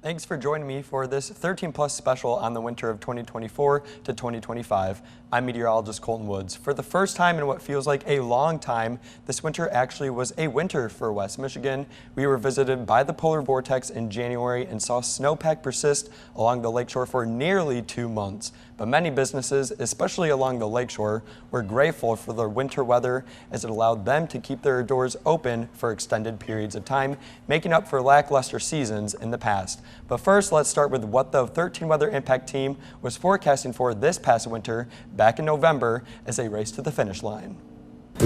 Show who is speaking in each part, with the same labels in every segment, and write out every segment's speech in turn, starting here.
Speaker 1: Thanks for joining me for this 13 Plus special on the winter of 2024 to 2025. I'm meteorologist Kolton Woods. For the first time in what feels like a long time, this winter actually was a winter for West Michigan. We were visited by the polar vortex in January and saw snowpack persist along the lakeshore for nearly 2 months. But many businesses, especially along the lakeshore, were grateful for the winter weather as it allowed them to keep their doors open for extended periods of time, making up for lackluster seasons in the past. But first, let's start with what the 13 Weather Impact team was forecasting for this past winter back in November as they raced to the finish line.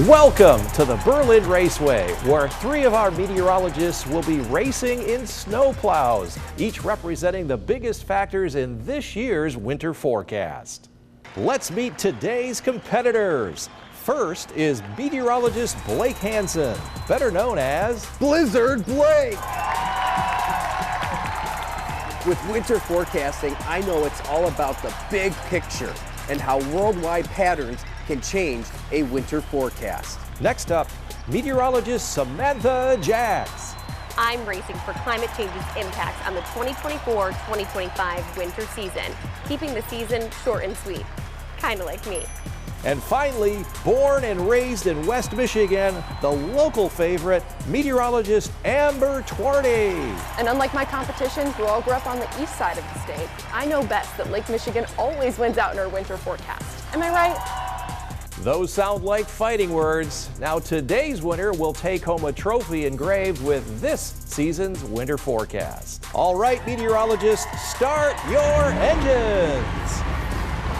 Speaker 2: Welcome to the Berlin Raceway, where 3 of our meteorologists will be racing in snowplows, each representing the biggest factors in this year's winter forecast. Let's meet today's competitors. First is meteorologist Blake Hansen, better known as
Speaker 3: Blizzard Blake. With winter forecasting, I know it's all about the big picture and how worldwide patterns can change a winter forecast.
Speaker 2: Next up, meteorologist Samantha Jacks.
Speaker 4: I'm racing for climate change's impacts on the 2024-2025 winter season, keeping the season short and sweet, kind of like me.
Speaker 2: And finally, born and raised in West Michigan, the local favorite, meteorologist Amber Twarney.
Speaker 5: And unlike my competition, who all grew up on the east side of the state, I know best that Lake Michigan always wins out in our winter forecast. Am I right?
Speaker 2: Those sound like fighting words. Now today's winner will take home a trophy engraved with this season's winter forecast. All right, meteorologists, start your engines.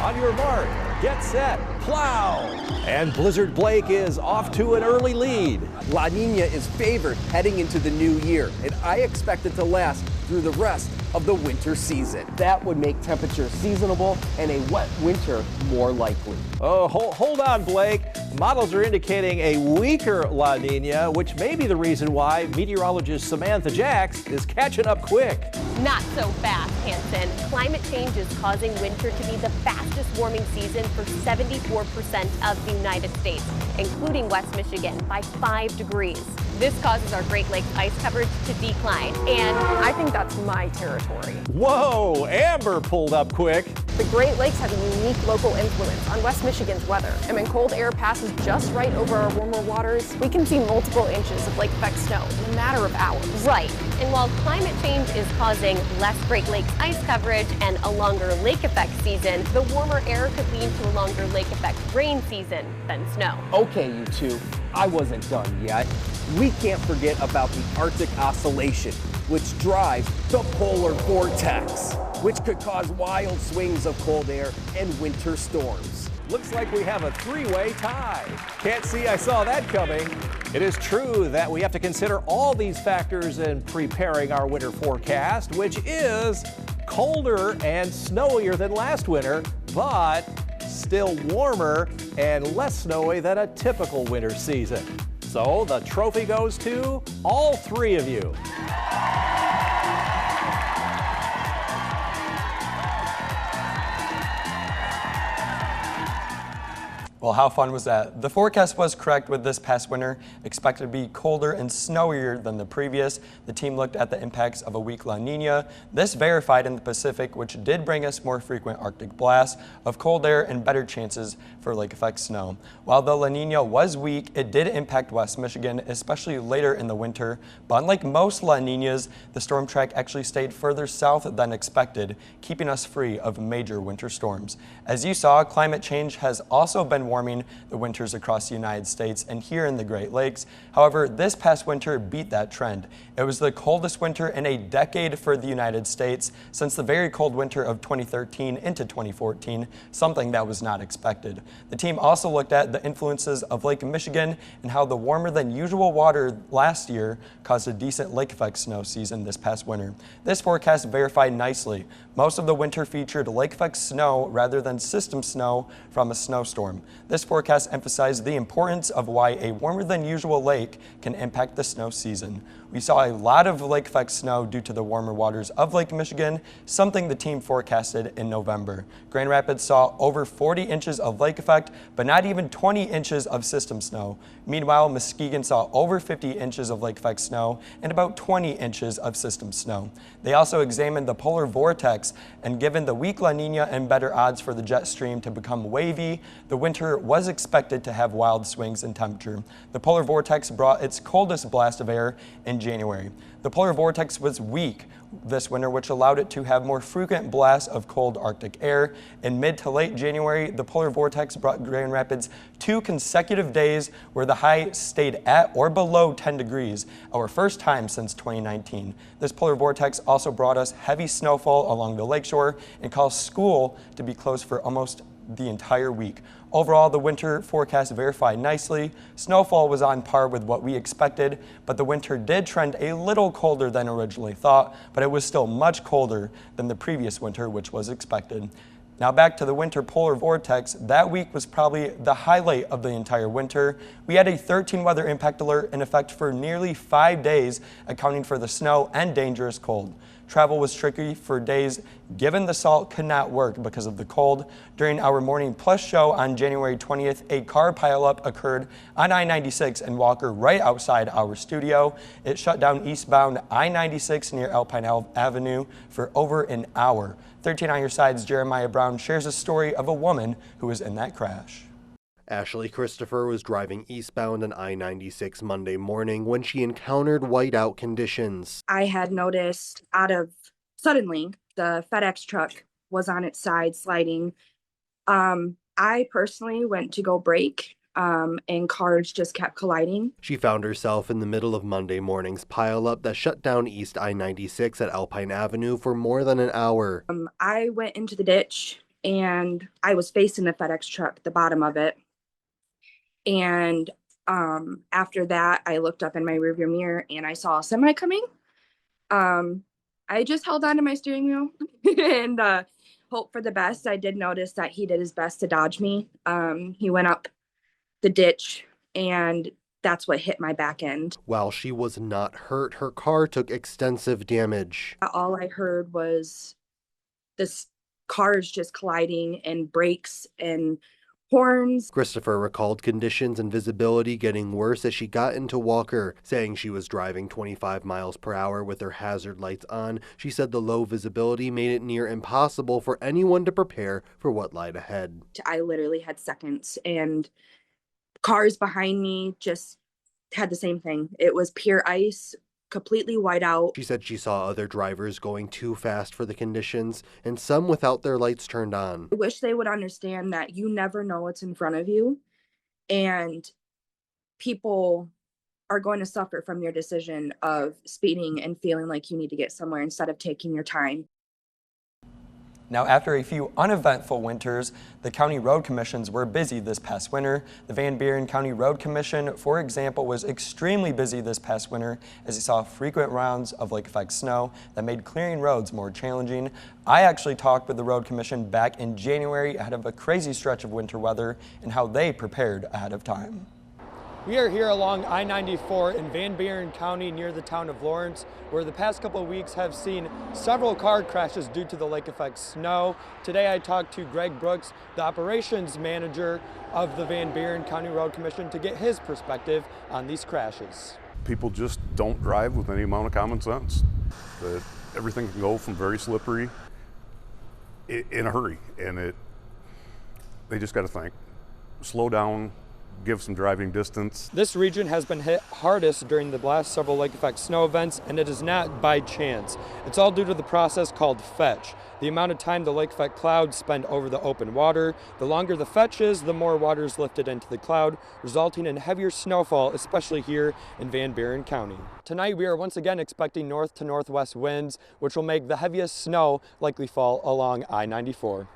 Speaker 2: On your mark, get set, plow. And Blizzard Blake is off to an early lead.
Speaker 3: La Nina is favored heading into the new year, and I expect it to last through the rest of the winter season. That would make temperatures seasonable and a wet winter more likely.
Speaker 2: Oh, hold on, Blake. Models are indicating a weaker La Nina, which may be the reason why meteorologist Samantha Jacks is catching up quick.
Speaker 4: Not so fast, Hansen. Climate change is causing winter to be the fastest warming season for 74% of the United States, including West Michigan, by 5 degrees. This causes our Great Lakes ice coverage to decline, and
Speaker 5: I think that's my territory.
Speaker 2: Whoa, Amber pulled up quick.
Speaker 5: The Great Lakes have a unique local influence on West Michigan's weather, and when cold air passes just right over our warmer waters, we can see multiple inches of lake effect snow in a matter of hours.
Speaker 4: Right, and while climate change is causing less Great Lakes ice coverage and a longer lake effect season, the warmer air could lead to a longer lake effect rain season than snow.
Speaker 3: Okay, you two, I wasn't done yet. We can't forget about the Arctic Oscillation, which drives the polar vortex, which could cause wild swings of cold air and winter storms.
Speaker 2: Looks like we have a 3-way tie. Can't see I saw that coming. It is true that we have to consider all these factors in preparing our winter forecast, which is colder and snowier than last winter, but still warmer and less snowy than a typical winter season. So the trophy goes to all 3 of you.
Speaker 1: Well, how fun was that? The forecast was correct with this past winter, expected to be colder and snowier than the previous. The team looked at the impacts of a weak La Nina. This verified in the Pacific, which did bring us more frequent Arctic blasts of cold air and better chances for lake effect snow. While the La Nina was weak, it did impact West Michigan, especially later in the winter. But unlike most La Ninas, the storm track actually stayed further south than expected, keeping us free of major winter storms. As you saw, climate change has also been warming the winters across the United States and here in the Great Lakes. However, this past winter beat that trend. It was the coldest winter in a decade for the United States since the very cold winter of 2013 into 2014, something that was not expected. The team also looked at the influences of Lake Michigan and how the warmer than usual water last year caused a decent lake effect snow season this past winter. This forecast verified nicely. Most of the winter featured lake effect snow rather than system snow from a snowstorm. This forecast emphasized the importance of why a warmer than usual lake can impact the snow season. We saw a lot of lake effect snow due to the warmer waters of Lake Michigan, something the team forecasted in November. Grand Rapids saw over 40 inches of lake effect, but not even 20 inches of system snow. Meanwhile, Muskegon saw over 50 inches of lake effect snow and about 20 inches of system snow. They also examined the polar vortex, and given the weak La Nina and better odds for the jet stream to become wavy, the winter was expected to have wild swings in temperature. The polar vortex brought its coldest blast of air in January. The polar vortex was weak this winter, which allowed it to have more frequent blasts of cold Arctic air. In mid to late January, the polar vortex brought Grand Rapids 2 consecutive days where the high stayed at or below 10 degrees, our first time since 2019. This polar vortex also brought us heavy snowfall along the lakeshore and caused school to be closed for almost the entire week. Overall, the winter forecast verified nicely. Snowfall was on par with what we expected, but the winter did trend a little colder than originally thought, but it was still much colder than the previous winter, which was expected. Now back to the winter polar vortex. That week was probably the highlight of the entire winter. We had a 13 weather impact alert in effect for nearly 5 days, accounting for the snow and dangerous cold. Travel was tricky for days given the salt could not work because of the cold. During our Morning Plus show on January 20th, a car pileup occurred on I-96 in Walker right outside our studio. It shut down eastbound I-96 near Alpine Avenue for over an hour. 13 on your side's Jeremiah Brown shares a story of a woman who was in that crash.
Speaker 6: Ashley Christopher was driving eastbound on I-96 Monday morning when she encountered whiteout conditions.
Speaker 7: I had noticed suddenly the FedEx truck was on its side sliding. I personally went to go brake and cars just kept colliding.
Speaker 6: She found herself in the middle of Monday morning's pileup that shut down East I-96 at Alpine Avenue for more than an hour.
Speaker 7: I went into the ditch and I was facing the FedEx truck, the bottom of it. And after that, I looked up in my rearview mirror and I saw a semi coming. I just held on to my steering wheel and hope for the best. I did notice that he did his best to dodge me. He went up the ditch and that's what hit my back end.
Speaker 6: While she was not hurt, her car took extensive damage.
Speaker 7: All I heard was this cars just colliding and brakes and horns.
Speaker 6: Christopher recalled conditions and visibility getting worse as she got into Walker, saying she was driving 25 miles per hour with her hazard lights on. She said the low visibility made it near impossible for anyone to prepare for what lied ahead.
Speaker 7: I literally had seconds, and cars behind me just had the same thing. It was pure ice, completely white out.
Speaker 6: She said she saw other drivers going too fast for the conditions and some without their lights turned on.
Speaker 7: I wish they would understand that you never know what's in front of you, and people are going to suffer from your decision of speeding and feeling like you need to get somewhere instead of taking your time.
Speaker 1: Now, after a few uneventful winters, the county road commissions were busy this past winter. The Van Buren County Road Commission, for example, was extremely busy this past winter as it saw frequent rounds of lake effect snow that made clearing roads more challenging. I actually talked with the road commission back in January ahead of a crazy stretch of winter weather and how they prepared ahead of time. We are here along I-94 in Van Buren County near the town of Lawrence, where the past couple of weeks have seen several car crashes due to the lake effect snow. Today I talked to Greg Brooks, the operations manager of the Van Buren County Road Commission, to get his perspective on these crashes.
Speaker 8: People just don't drive with any amount of common sense. That everything can go from very slippery in a hurry, and they just got to think, slow down, give some driving distance.
Speaker 1: This region has been hit hardest during the last several lake effect snow events, and it is not by chance. It's all due to the process called fetch. The amount of time the lake effect clouds spend over the open water. The longer the fetch is, the more water is lifted into the cloud, resulting in heavier snowfall, especially here in Van Buren County. Tonight we are once again expecting north to northwest winds, which will make the heaviest snow likely fall along I-94.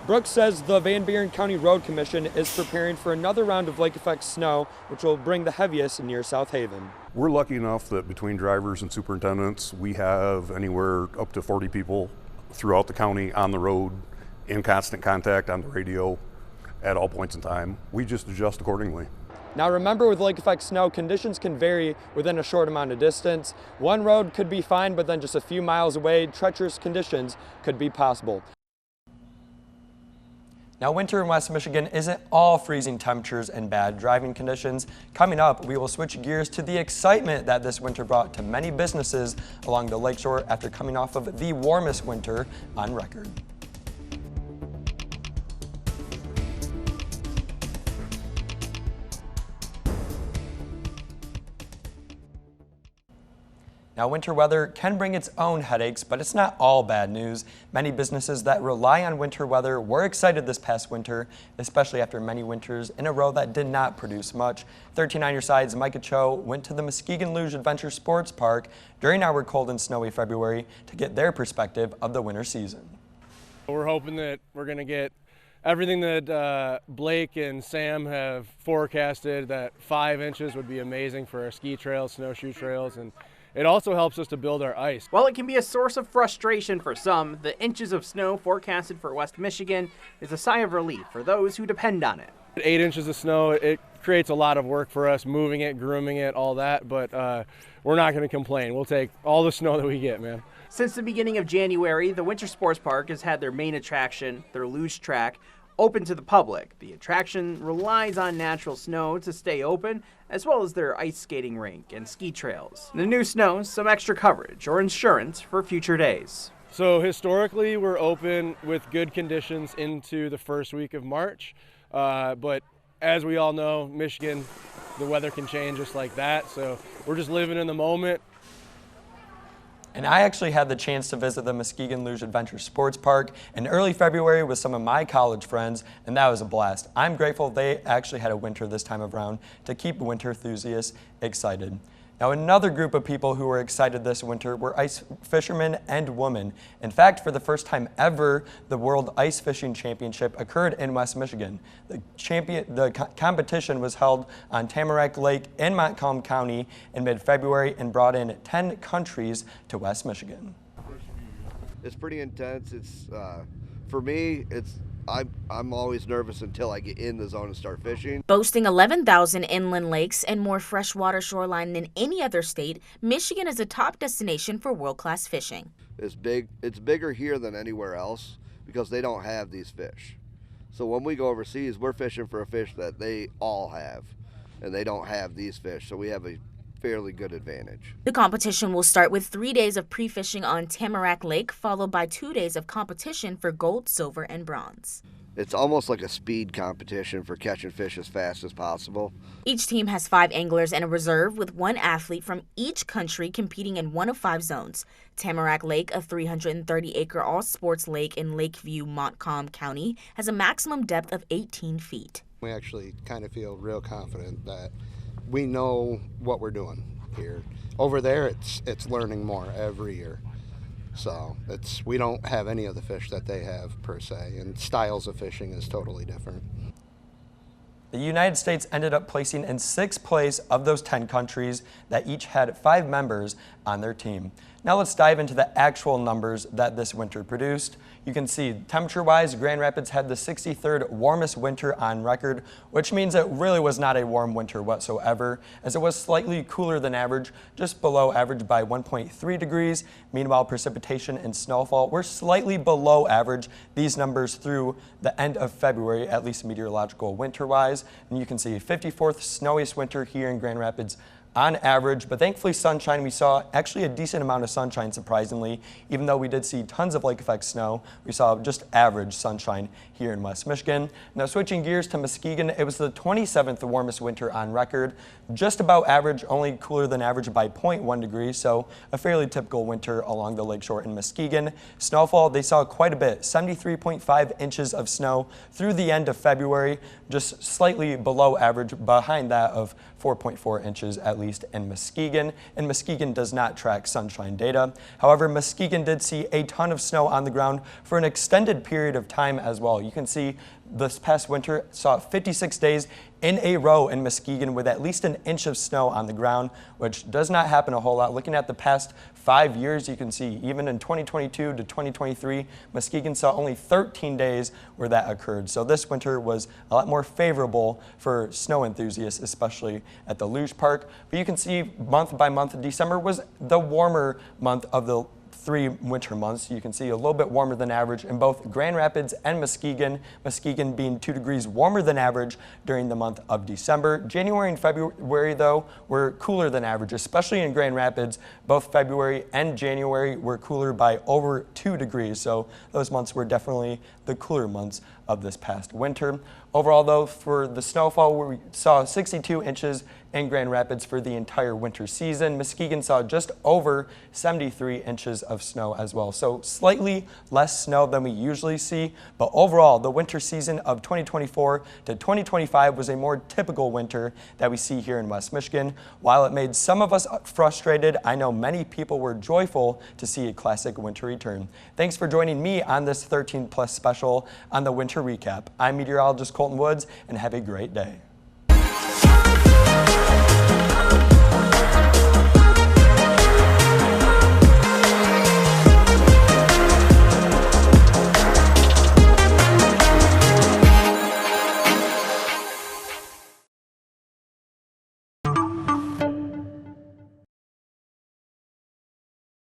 Speaker 1: Brooks says the Van Buren County Road Commission is preparing for another round of lake effect snow, which will bring the heaviest near South Haven.
Speaker 8: We're lucky enough that between drivers and superintendents, we have anywhere up to 40 people throughout the county on the road, in constant contact on the radio at all points in time. We just adjust accordingly.
Speaker 1: Now remember, with lake effect snow, conditions can vary within a short amount of distance. One road could be fine, but then just a few miles away, treacherous conditions could be possible. Now, winter in West Michigan isn't all freezing temperatures and bad driving conditions. Coming up, we will switch gears to the excitement that this winter brought to many businesses along the lakeshore after coming off of the warmest winter on record. Now, winter weather can bring its own headaches, but it's not all bad news. Many businesses that rely on winter weather were excited this past winter, especially after many winters in a row that did not produce much. 13 on your side's Micah Cho went to the Muskegon Luge Adventure Sports Park during our cold and snowy February to get their perspective of the winter season.
Speaker 9: We're hoping that we're going to get everything that Blake and Sam have forecasted, that 5 inches would be amazing for our ski trails, snowshoe trails, and it also helps us to build our ice.
Speaker 10: While it can be a source of frustration for some, the inches of snow forecasted for West Michigan is a sigh of relief for those who depend on it.
Speaker 9: 8 inches of snow, it creates a lot of work for us, moving it, grooming it, all that, but we're not going to complain. We'll take all the snow that we get, man.
Speaker 10: Since the beginning of January, the Winter Sports Park has had their main attraction, their luge track, open to the public. The attraction relies on natural snow to stay open, as well as their ice skating rink and ski trails. The new snow, some extra coverage or insurance for future days.
Speaker 9: So historically, we're open with good conditions into the first week of March, but as we all know, Michigan, the weather can change just like that, so we're just living in the moment.
Speaker 1: And I actually had the chance to visit the Muskegon Luge Adventure Sports Park in early February with some of my college friends, and that was a blast. I'm grateful they actually had a winter this time around to keep winter enthusiasts excited. Now, another group of people who were excited this winter were ice fishermen and women. In fact, for the first time ever, the World Ice Fishing Championship occurred in West Michigan. The competition was held on Tamarack Lake in Montcalm County in mid-February and brought in 10 countries to West Michigan.
Speaker 11: It's pretty intense. It's for me, I'm always nervous until I get in the zone and start fishing.
Speaker 12: Boasting 11,000 inland lakes and more freshwater shoreline than any other state, Michigan is a top destination for world-class fishing.
Speaker 11: It's big. It's bigger here than anywhere else because they don't have these fish. So when we go overseas, we're fishing for a fish that they all have, and they don't have these fish. So we have a fairly good advantage.
Speaker 12: The competition will start with 3 days of pre-fishing on Tamarack Lake, followed by 2 days of competition for gold, silver, and bronze.
Speaker 11: It's almost like a speed competition for catching fish as fast as possible.
Speaker 12: Each team has 5 anglers and a reserve, with 1 athlete from each country competing in 1 of 5 zones. Tamarack Lake, a 330-acre all-sports lake in Lakeview, Montcalm County, has a maximum depth of 18 feet.
Speaker 13: We actually kind of feel real confident that we know what we're doing here. Over there, it's learning more every year. So we don't have any of the fish that they have per se, and styles of fishing is totally different.
Speaker 1: The United States ended up placing in 6th place of those 10 countries that each had 5 members on their team. Now let's dive into the actual numbers that this winter produced. You can see temperature-wise, Grand Rapids had the 63rd warmest winter on record, which means it really was not a warm winter whatsoever, as it was slightly cooler than average, just below average by 1.3 degrees. Meanwhile, precipitation and snowfall were slightly below average, these numbers through the end of February, at least meteorological winter-wise. And you can see 54th snowiest winter here in Grand Rapids on average, but thankfully sunshine. We saw actually a decent amount of sunshine, surprisingly. Even though we did see tons of lake effect snow, we saw just average sunshine here in West Michigan. Now switching gears to Muskegon, it was the 27th warmest winter on record, just about average, only cooler than average by 0.1 degrees, so a fairly typical winter along the lakeshore in Muskegon. Snowfall, they saw quite a bit, 73.5 inches of snow through the end of February, just slightly below average, behind that of 4.4 inches at least in Muskegon, and Muskegon does not track sunshine data. However, Muskegon did see a ton of snow on the ground for an extended period of time as well. You can see this past winter saw 56 days in a row in Muskegon with at least an inch of snow on the ground, which does not happen a whole lot. Looking at the past 5 years, you can see even in 2022 to 2023, Muskegon saw only 13 days where that occurred. So this winter was a lot more favorable for snow enthusiasts, especially at the luge park. But you can see month by month, December was the warmer month of the 3 winter months. You can see a little bit warmer than average in both Grand Rapids and Muskegon. Muskegon being 2 degrees warmer than average during the month of December. January and February, though, were cooler than average, especially in Grand Rapids. Both February and January were cooler by over 2 degrees. So those months were definitely the cooler months of this past winter. Overall, though, for the snowfall, we saw 62 inches in Grand Rapids for the entire winter season. Muskegon saw just over 73 inches of snow as well. So slightly less snow than we usually see, but overall, the winter season of 2024 to 2025 was a more typical winter that we see here in West Michigan. While it made some of us frustrated, I know many people were joyful to see a classic winter return. Thanks for joining me on this 13 Plus special on the winter recap. I'm meteorologist Kolton Woods, and have a great day.